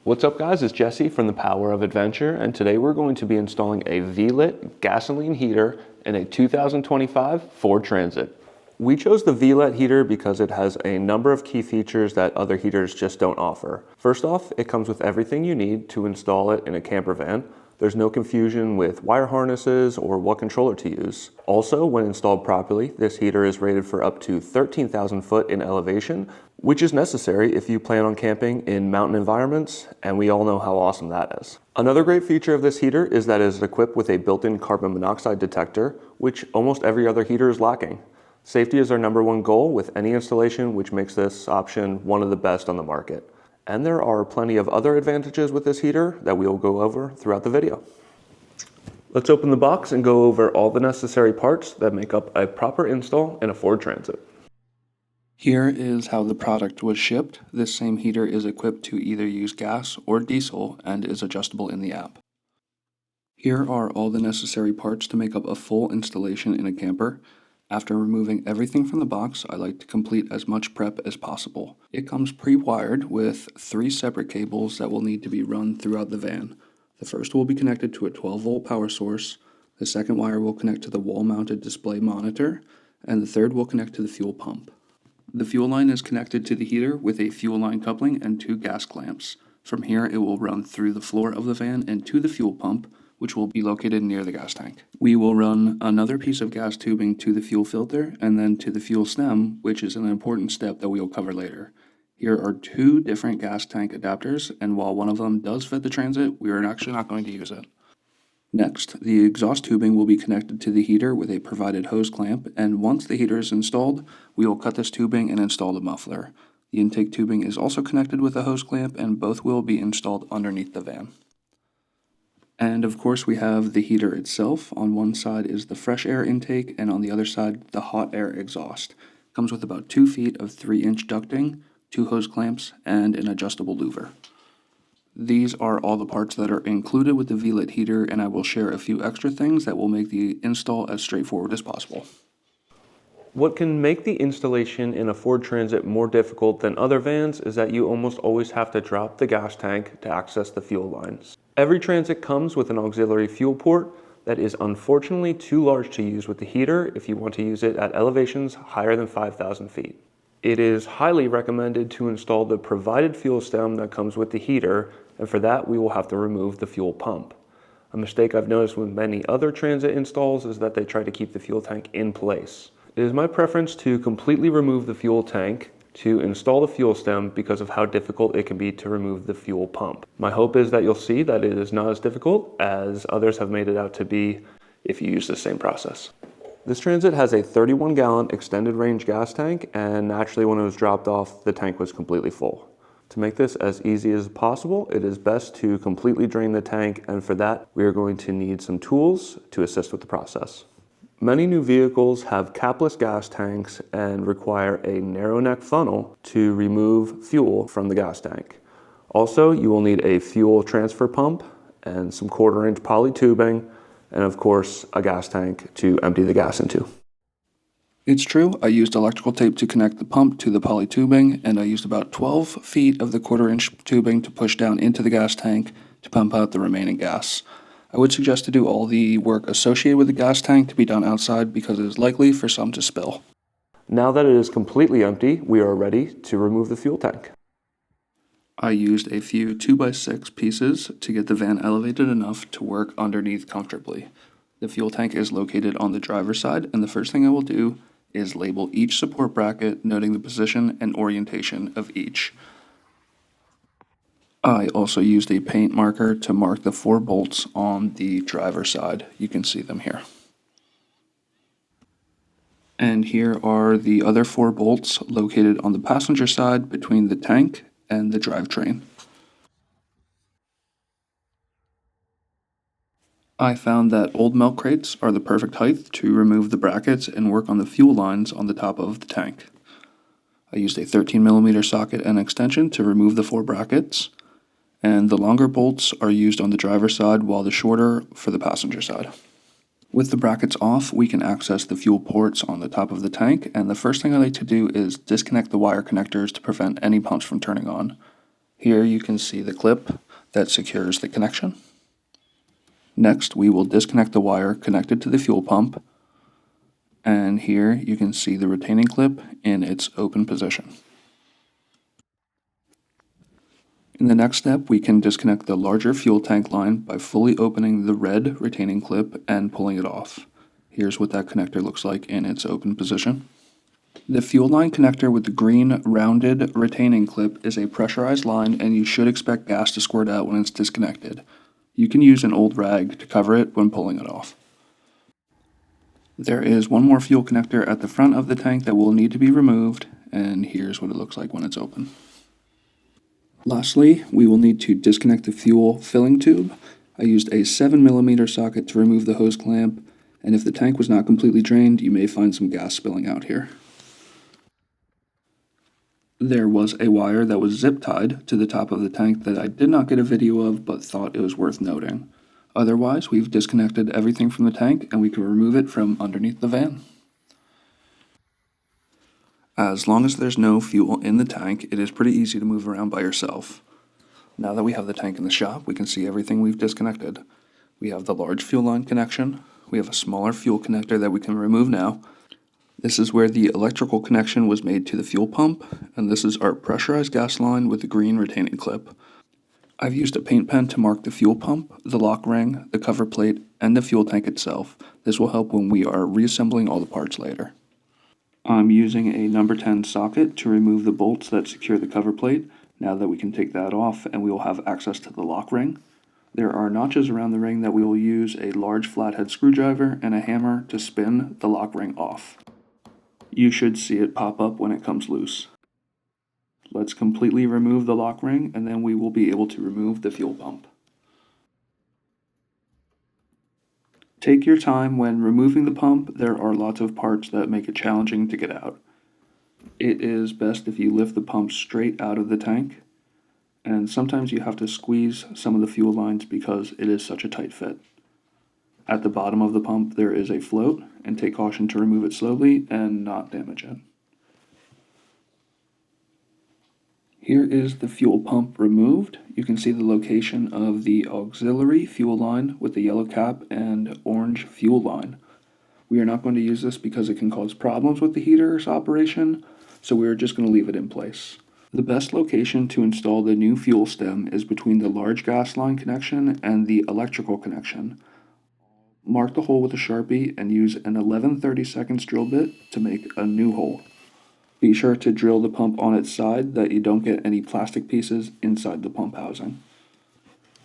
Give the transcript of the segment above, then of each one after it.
What's up guys, it's Jesse from the Power of Adventure, and today we're going to be installing a Velit gasoline heater in a 2025 Ford Transit. We chose the Velit heater because it has a number of key features that other heaters just don't offer. First off, it comes with everything you need to install it in a camper van. There's no confusion with wire harnesses or what controller to use. Also, when installed properly, this heater is rated for up to 13,000 foot in elevation, which is necessary if you plan on camping in mountain environments, and we all know how awesome that is. Another great feature of this heater is that it is equipped with a built-in carbon monoxide detector, which almost every other heater is lacking. Safety is our #1 goal with any installation, which makes this option one of the best on the market. And there are plenty of other advantages with this heater that we will go over throughout the video. Let's open the box and go over all the necessary parts that make up a proper install in a Ford Transit. Here is how the product was shipped. This same heater is equipped to either use gas or diesel and is adjustable in the app. Here are all the necessary parts to make up a full installation in a camper. After removing everything from the box, I like to complete as much prep as possible. It comes pre-wired with 3 separate cables that will need to be run throughout the van. The first will be connected to a 12-volt power source, the second wire will connect to the wall-mounted display monitor, and the third will connect to the fuel pump. The fuel line is connected to the heater with a fuel line coupling and 2 gas clamps. From here, it will run through the floor of the van and to the fuel pump, which will be located near the gas tank. We will run another piece of gas tubing to the fuel filter and then to the fuel stem, which is an important step that we will cover later. Here are 2 different gas tank adapters, and while one of them does fit the Transit, we are actually not going to use it. Next, the exhaust tubing will be connected to the heater with a provided hose clamp, and once the heater is installed, we will cut this tubing and install the muffler. The intake tubing is also connected with a hose clamp, and both will be installed underneath the van. And of course we have the heater itself. On one side is the fresh air intake, and on the other side the hot air exhaust. It comes with about 2 feet of 3-inch ducting, 2 hose clamps, and an adjustable louver. These are all the parts that are included with the Velit heater, and I will share a few extra things that will make the install as straightforward as possible. What can make the installation in a Ford Transit more difficult than other vans is that you almost always have to drop the gas tank to access the fuel lines. Every Transit comes with an auxiliary fuel port that is unfortunately too large to use with the heater if you want to use it at elevations higher than 5,000 feet. It is highly recommended to install the provided fuel stem that comes with the heater, and for that we will have to remove the fuel pump. A mistake I've noticed with many other Transit installs is that they try to keep the fuel tank in place. It is my preference to completely remove the fuel tank to install the fuel stem because of how difficult it can be to remove the fuel pump. My hope is that you'll see that it is not as difficult as others have made it out to be if you use the same process. This Transit has a 31-gallon extended range gas tank, and naturally when it was dropped off, the tank was completely full. To make this as easy as possible, it is best to completely drain the tank, and for that, we are going to need some tools to assist with the process. Many new vehicles have capless gas tanks and require a narrow neck funnel to remove fuel from the gas tank. Also, you will need a fuel transfer pump and some 1/4-inch poly tubing, and of course, a gas tank to empty the gas into. It's true, I used electrical tape to connect the pump to the poly tubing, and I used about 12 feet of the 1/4-inch tubing to push down into the gas tank to pump out the remaining gas. I would suggest to do all the work associated with the gas tank to be done outside because it is likely for some to spill. Now that it is completely empty, we are ready to remove the fuel tank. I used a few 2x6 pieces to get the van elevated enough to work underneath comfortably. The fuel tank is located on the driver's side, and the first thing I will do is label each support bracket, noting the position and orientation of each. I also used a paint marker to mark the 4 bolts on the driver's side. You can see them here. And here are the other 4 bolts located on the passenger side between the tank and the drivetrain. I found that old milk crates are the perfect height to remove the brackets and work on the fuel lines on the top of the tank. I used a 13mm socket and extension to remove the 4 brackets, and the longer bolts are used on the driver's side while the shorter for the passenger side. With the brackets off, we can access the fuel ports on the top of the tank, and the first thing I like to do is disconnect the wire connectors to prevent any pumps from turning on. Here you can see the clip that secures the connection. Next, we will disconnect the wire connected to the fuel pump, and here you can see the retaining clip in its open position. In the next step, we can disconnect the larger fuel tank line by fully opening the red retaining clip and pulling it off. Here's what that connector looks like in its open position. The fuel line connector with the green rounded retaining clip is a pressurized line, and you should expect gas to squirt out when it's disconnected. You can use an old rag to cover it when pulling it off. There is one more fuel connector at the front of the tank that will need to be removed, and here's what it looks like when it's open. Lastly, we will need to disconnect the fuel filling tube. I used a 7mm socket to remove the hose clamp, and if the tank was not completely drained, you may find some gas spilling out here. There was a wire that was zip tied to the top of the tank that I did not get a video of, but thought it was worth noting. Otherwise, we've disconnected everything from the tank, and we can remove it from underneath the van. As long as there's no fuel in the tank, it is pretty easy to move around by yourself. Now that we have the tank in the shop, we can see everything we've disconnected. We have the large fuel line connection. We have a smaller fuel connector that we can remove now. This is where the electrical connection was made to the fuel pump, and this is our pressurized gas line with the green retaining clip. I've used a paint pen to mark the fuel pump, the lock ring, the cover plate, and the fuel tank itself. This will help when we are reassembling all the parts later. I'm using a number 10 socket to remove the bolts that secure the cover plate. Now that we can take that off, and we will have access to the lock ring. There are notches around the ring that we will use a large flathead screwdriver and a hammer to spin the lock ring off. You should see it pop up when it comes loose. Let's completely remove the lock ring, and then we will be able to remove the fuel pump. Take your time when removing the pump. There are lots of parts that make it challenging to get out. It is best if you lift the pump straight out of the tank, and sometimes you have to squeeze some of the fuel lines because it is such a tight fit. At the bottom of the pump there is a float, and take caution to remove it slowly and not damage it. Here is the fuel pump removed. You can see the location of the auxiliary fuel line with the yellow cap and orange fuel line. We are not going to use this because it can cause problems with the heater's operation, so we are just going to leave it in place. The best location to install the new fuel stem is between the large gas line connection and the electrical connection. Mark the hole with a Sharpie and use an 11/32 drill bit to make a new hole. Be sure to drill the pump on its side that you don't get any plastic pieces inside the pump housing.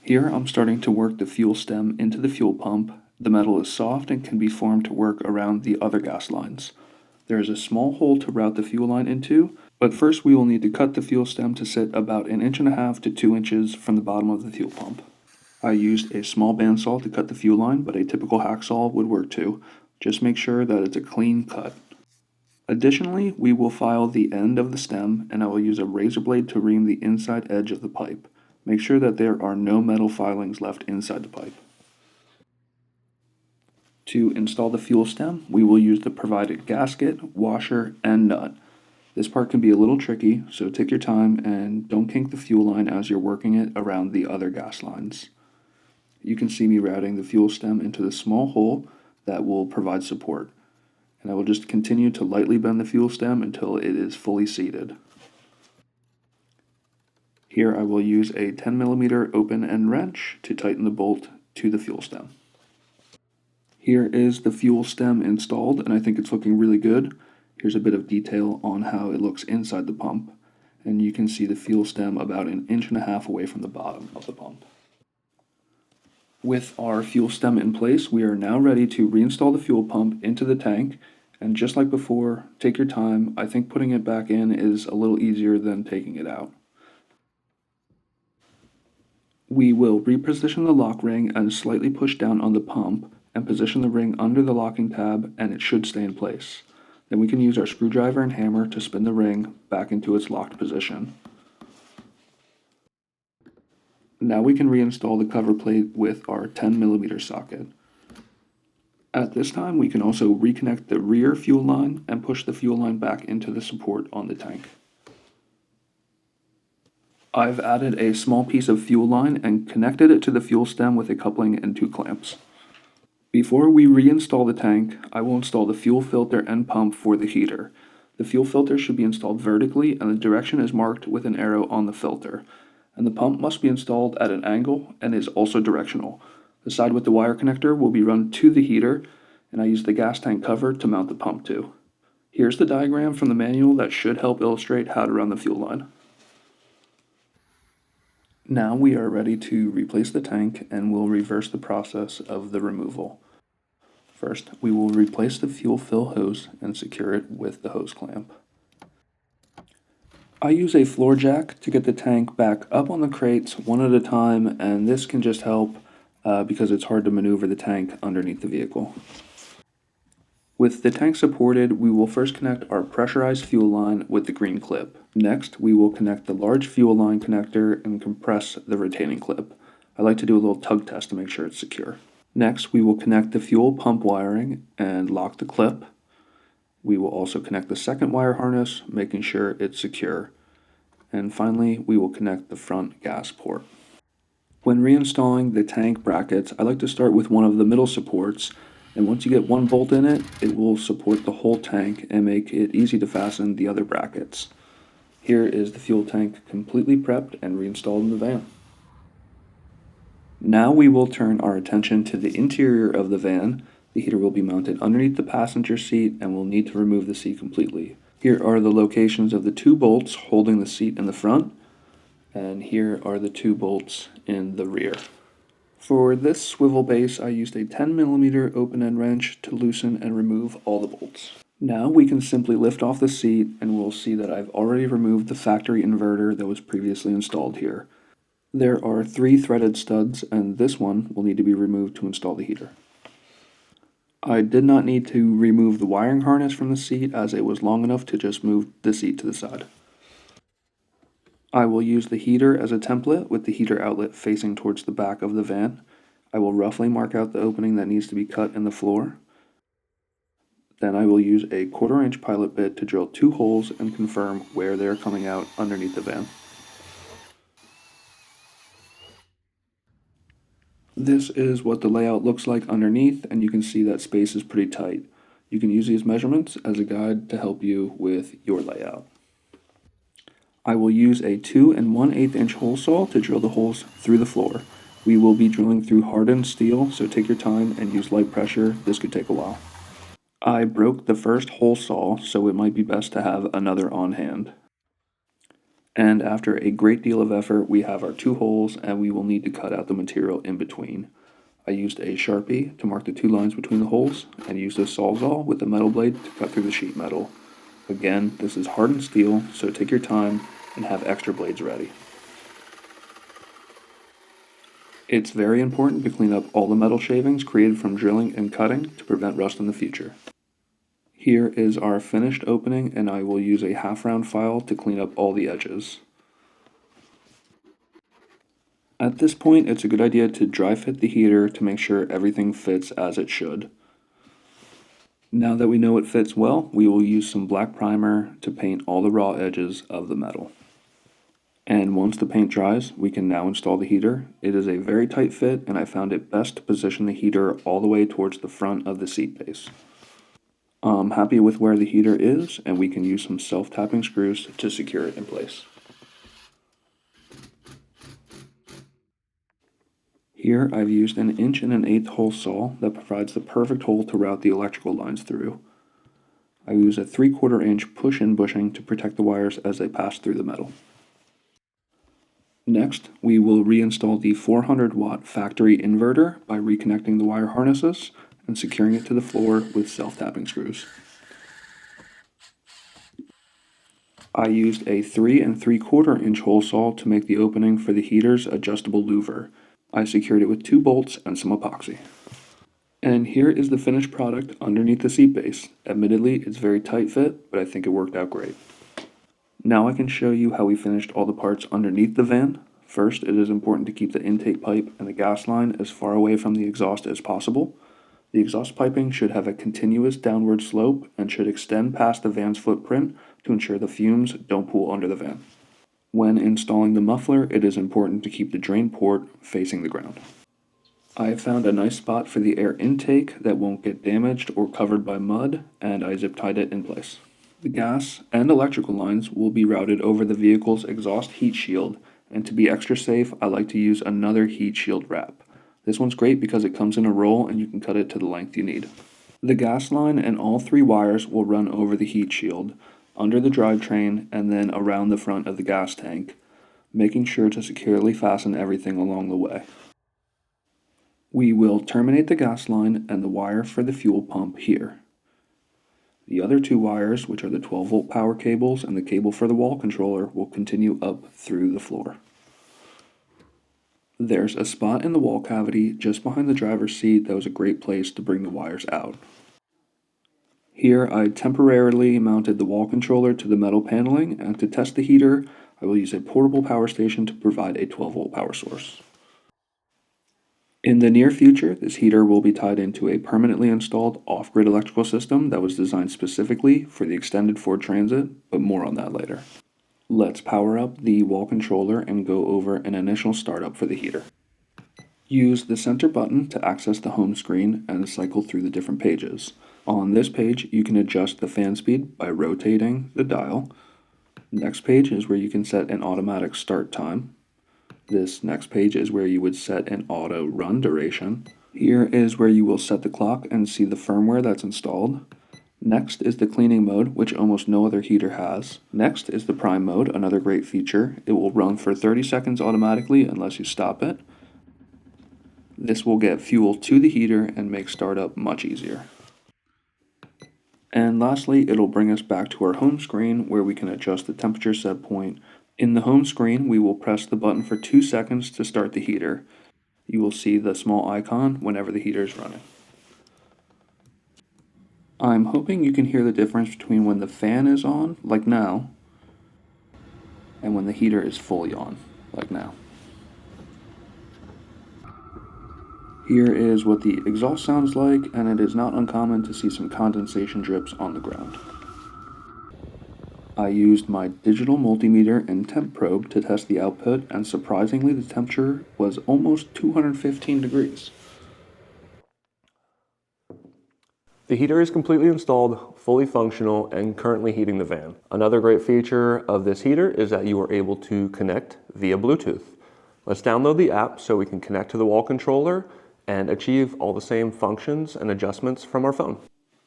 Here I'm starting to work the fuel stem into the fuel pump. The metal is soft and can be formed to work around the other gas lines. There is a small hole to route the fuel line into, but first we will need to cut the fuel stem to sit about 1.5 to 2 inches from the bottom of the fuel pump. I used a small bandsaw to cut the fuel line, but a typical hacksaw would work too. Just make sure that it's a clean cut. Additionally, we will file the end of the stem, and I will use a razor blade to ream the inside edge of the pipe. Make sure that there are no metal filings left inside the pipe. To install the fuel stem, we will use the provided gasket, washer, and nut. This part can be a little tricky, so take your time and don't kink the fuel line as you're working it around the other gas lines. You can see me routing the fuel stem into the small hole that will provide support. And I will just continue to lightly bend the fuel stem until it is fully seated. Here I will use a 10mm open end wrench to tighten the bolt to the fuel stem. Here is the fuel stem installed, and I think it's looking really good. Here's a bit of detail on how it looks inside the pump, and you can see the fuel stem about 1.5 inches away from the bottom of the pump. With our fuel stem in place, we are now ready to reinstall the fuel pump into the tank. And just like before, take your time. I think putting it back in is a little easier than taking it out. We will reposition the lock ring and slightly push down on the pump and position the ring under the locking tab, and it should stay in place. Then we can use our screwdriver and hammer to spin the ring back into its locked position. Now we can reinstall the cover plate with our 10mm socket. At this time, we can also reconnect the rear fuel line and push the fuel line back into the support on the tank. I've added a small piece of fuel line and connected it to the fuel stem with a coupling and 2 clamps. Before we reinstall the tank, I will install the fuel filter and pump for the heater. The fuel filter should be installed vertically and the direction is marked with an arrow on the filter. And the pump must be installed at an angle and is also directional. The side with the wire connector will be run to the heater, and I use the gas tank cover to mount the pump to. Here's the diagram from the manual that should help illustrate how to run the fuel line. Now we are ready to replace the tank and we'll reverse the process of the removal. First, we will replace the fuel fill hose and secure it with the hose clamp. I use a floor jack to get the tank back up on the crates one at a time, and this can just help because it's hard to maneuver the tank underneath the vehicle. With the tank supported, we will first connect our pressurized fuel line with the green clip. Next, we will connect the large fuel line connector and compress the retaining clip. I like to do a little tug test to make sure it's secure. Next, we will connect the fuel pump wiring and lock the clip. We will also connect the second wire harness, making sure it's secure. And finally, we will connect the front gas port. When reinstalling the tank brackets, I like to start with one of the middle supports, and once you get one bolt in it, it will support the whole tank and make it easy to fasten the other brackets. Here is the fuel tank completely prepped and reinstalled in the van. Now we will turn our attention to the interior of the van. The heater will be mounted underneath the passenger seat and we'll need to remove the seat completely. Here are the locations of the 2 bolts holding the seat in the front, and here are the 2 bolts in the rear. For this swivel base, I used a 10mm open-end wrench to loosen and remove all the bolts. Now we can simply lift off the seat and we'll see that I've already removed the factory inverter that was previously installed here. There are 3 threaded studs, and this one will need to be removed to install the heater. I did not need to remove the wiring harness from the seat as it was long enough to just move the seat to the side. I will use the heater as a template with the heater outlet facing towards the back of the van. I will roughly mark out the opening that needs to be cut in the floor. Then I will use a 1/4 inch pilot bit to drill 2 holes and confirm where they are coming out underneath the van. This is what the layout looks like underneath, and you can see that space is pretty tight. You can use these measurements as a guide to help you with your layout. I will use a 2 1/8 inch hole saw to drill the holes through the floor. We will be drilling through hardened steel, so take your time and use light pressure. This could take a while. I broke the first hole saw, so it might be best to have another on hand. And after a great deal of effort, we have our 2 holes and we will need to cut out the material in between. I used a Sharpie to mark the 2 lines between the holes and used a Sawzall with a metal blade to cut through the sheet metal. Again, this is hardened steel, so take your time and have extra blades ready. It's very important to clean up all the metal shavings created from drilling and cutting to prevent rust in the future. Here is our finished opening, and I will use a half-round file to clean up all the edges. At this point, it's a good idea to dry fit the heater to make sure everything fits as it should. Now that we know it fits well, we will use some black primer to paint all the raw edges of the metal. And once the paint dries, we can now install the heater. It is a very tight fit, and I found it best to position the heater all the way towards the front of the seat base. I'm happy with where the heater is, and we can use some self-tapping screws to secure it in place. Here I've used an 1 1/8 hole saw that provides the perfect hole to route the electrical lines through. I use a 3/4 inch push-in bushing to protect the wires as they pass through the metal. Next, we will reinstall the 400-watt factory inverter by reconnecting the wire harnesses and securing it to the floor with self-tapping screws. I used a 3 3/4 inch hole saw to make the opening for the heater's adjustable louver. I secured it with 2 bolts and some epoxy. And here is the finished product underneath the seat base. Admittedly, it's very tight fit, but I think it worked out great. Now I can show you how we finished all the parts underneath the van. First, it is important to keep the intake pipe and the gas line as far away from the exhaust as possible. The exhaust piping should have a continuous downward slope and should extend past the van's footprint to ensure the fumes don't pool under the van. When installing the muffler, it is important to keep the drain port facing the ground. I have found a nice spot for the air intake that won't get damaged or covered by mud, and I zip tied it in place. The gas and electrical lines will be routed over the vehicle's exhaust heat shield, and to be extra safe, I like to use another heat shield wrap. This one's great because it comes in a roll and you can cut it to the length you need. The gas line and all 3 wires will run over the heat shield, under the drivetrain, and then around the front of the gas tank, making sure to securely fasten everything along the way. We will terminate the gas line and the wire for the fuel pump here. The other 2 wires, which are the 12-volt power cables and the cable for the wall controller, will continue up through the floor. There's a spot in the wall cavity just behind the driver's seat that was a great place to bring the wires out. Here I temporarily mounted the wall controller to the metal paneling, and to test the heater, I will use a portable power station to provide a 12-volt power source. In the near future, this heater will be tied into a permanently installed off-grid electrical system that was designed specifically for the extended Ford Transit, but more on that later. Let's power up the wall controller and go over an initial startup for the heater. Use the center button to access the home screen and cycle through the different pages. On this page, you can adjust the fan speed by rotating the dial. Next page is where you can set an automatic start time. This next page is where you would set an auto run duration. Here is where you will set the clock and see the firmware that's installed. Next is the cleaning mode, which almost no other heater has. Next is the prime mode, another great feature. It will run for 30 seconds automatically unless you stop it. This will get fuel to the heater and make startup much easier. And lastly, it'll bring us back to our home screen where we can adjust the temperature set point. In the home screen, we will press the button for 2 seconds to start the heater. You will see the small icon whenever the heater is running. I'm hoping you can hear the difference between when the fan is on, like now, and when the heater is fully on, like now. Here is what the exhaust sounds like, and it is not uncommon to see some condensation drips on the ground. I used my digital multimeter and temp probe to test the output, and surprisingly the temperature was almost 215 degrees. The heater is completely installed, fully functional, and currently heating the van. Another great feature of this heater is that you are able to connect via Bluetooth. Let's download the app so we can connect to the wall controller and achieve all the same functions and adjustments from our phone.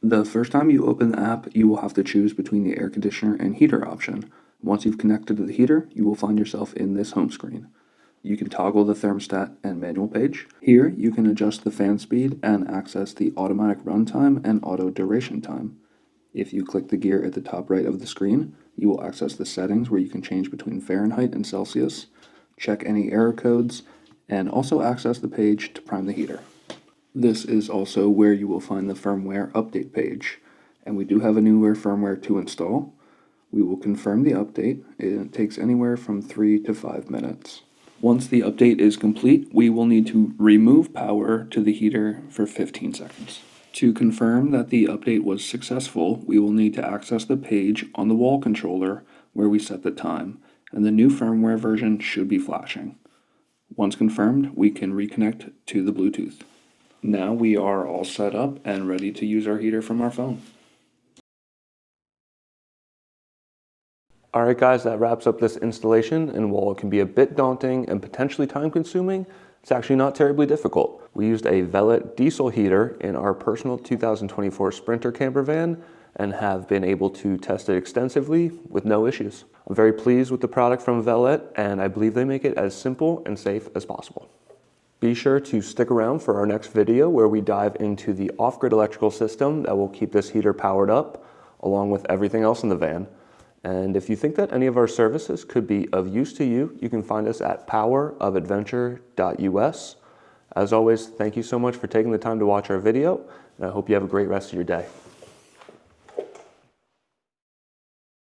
The first time you open the app, you will have to choose between the air conditioner and heater option. Once you've connected to the heater, you will find yourself in this home screen. You can toggle the thermostat and manual page. Here, you can adjust the fan speed and access the automatic runtime and auto duration time. If you click the gear at the top right of the screen, you will access the settings where you can change between Fahrenheit and Celsius, check any error codes, and also access the page to prime the heater. This is also where you will find the firmware update page, and we do have a newer firmware to install. We will confirm the update. It takes anywhere from 3 to 5 minutes. Once the update is complete, we will need to remove power to the heater for 15 seconds. To confirm that the update was successful, we will need to access the page on the wall controller where we set the time, and the new firmware version should be flashing. Once confirmed, we can reconnect to the Bluetooth. Now we are all set up and ready to use our heater from our phone. Alright guys, that wraps up this installation, and while it can be a bit daunting and potentially time consuming, it's actually not terribly difficult. We used a Velit diesel heater in our personal 2024 Sprinter camper van and have been able to test it extensively with no issues. I'm very pleased with the product from Velit, and I believe they make it as simple and safe as possible. Be sure to stick around for our next video where we dive into the off-grid electrical system that will keep this heater powered up along with everything else in the van. And if you think that any of our services could be of use to you, you can find us at powerofadventure.us. As always, thank you so much for taking the time to watch our video, and I hope you have a great rest of your day.